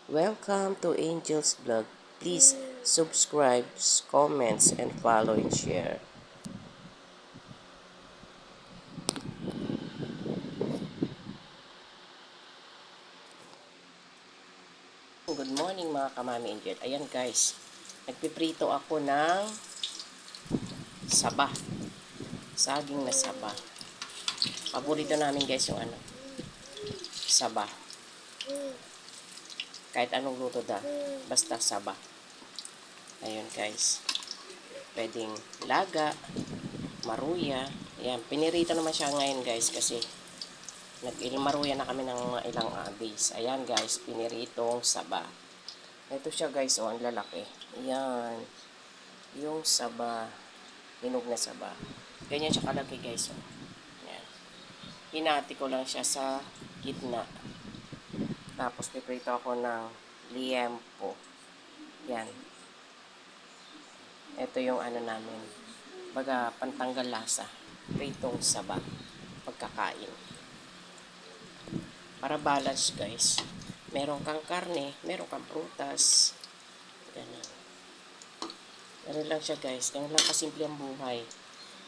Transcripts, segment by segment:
Welcome to Angel's Vlog. Please subscribe, comments, and follow and share. Good morning mga kamami Angel. Ayan guys, nagpiprito ako ng saba. Saging na saba. Paborito namin guys yung saba. Kahit anong luto basta saba. Ayun guys. Pwedeng laga, maruya. Ayan, pinirito naman siya ngayon guys kasi nag-ilmaruya na kami ng mga ilang days. Ayan guys, piniritong saba. Ito siya guys, ang lalaki. Ayan. Yung saba. Hinog na saba. Ganyan siya kalaki guys. Ayan. Hinati ko lang siya sa gitna. Tapos piprito ako ng liempo. Yan. Ito yung namin. Baga pantanggal lasa. Pritong saba. Pagkakain. Para balance guys. Meron kang karne, meron kang prutas. Ganun. Ganun lang siya guys. Ganun lang kasimple ang buhay.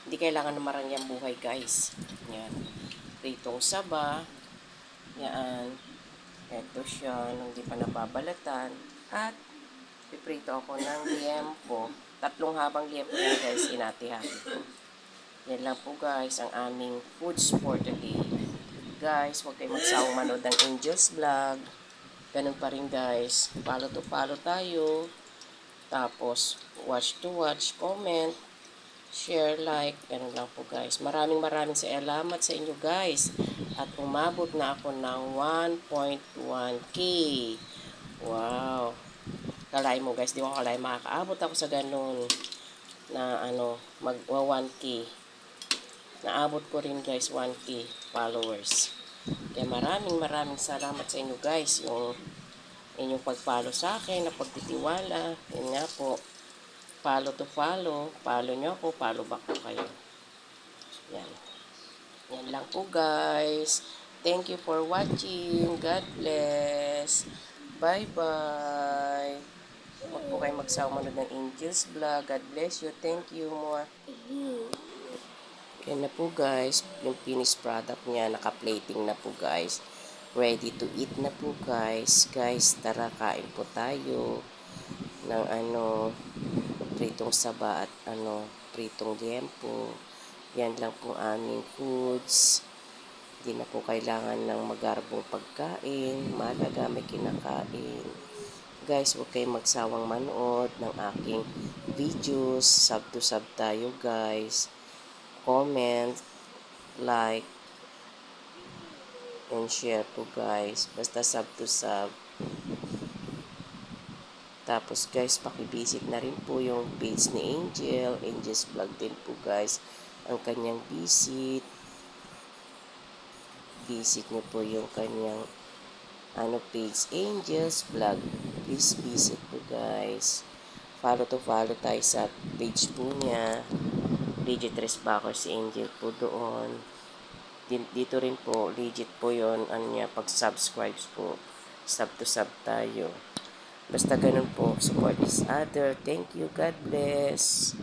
Hindi kailangan na marangyang buhay guys. Yan. Pritong saba. Yan. Ito siya. Hindi pa nababalatan. At piprito ako ng liempo. 3 habang liempo yan guys. Hinati-hati ko. Yan lang po guys ang aming foods for today. Guys, huwag kayo magsawang manood ng Angel's Vlog. Ganun pa rin guys. Follow to follow tayo. Tapos, watch to watch, comment, share, like. Ganun lang po guys. Maraming salamat sa inyo guys. At umabot na ako ng 1.1k. Wow. Kalain mo guys, di ko kalain makakaabot ako sa ganun na mag 1k. Naabot ko rin guys 1k followers. Kaya maraming salamat sa inyo guys. Yung inyong pag-follow sa akin, na pagtitiwala. Yan nga po. Follow to follow. Follow nyo ako, follow back ko kayo. Yan. Yan lang po guys. Thank you for watching. God bless. Bye-bye. Huwag po kayo magsawang manood ng Angel's Vlog. God bless you. Thank you more. Yan na po guys. Yung finished product niya. Naka-plating na po guys. Ready to eat na po guys. Guys, tara kain po tayo ng pritong saba at pritong liempo. Yan lang po aming foods. Hindi na po kailangan ng magarbong pagkain. Malaga may kinakain. Guys, huwag kayong magsawang manood ng aking videos. Sub to sub tayo guys. Comment, like, and share po guys. Basta sub to sub. Tapos guys, pakivisit na rin po yung page ni Angel. Angel's Vlog din po guys. Ang kanyang visit. Visit nyo po yung kanyang page Angel's Vlog. Please visit po guys. Follow to follow tayo sa page po niya. Legit Backer si Angel po doon. Dito rin po, legit po yun, pag-subscribe po. Sub to sub tayo. Basta ganun po, support each other. Thank you, God bless.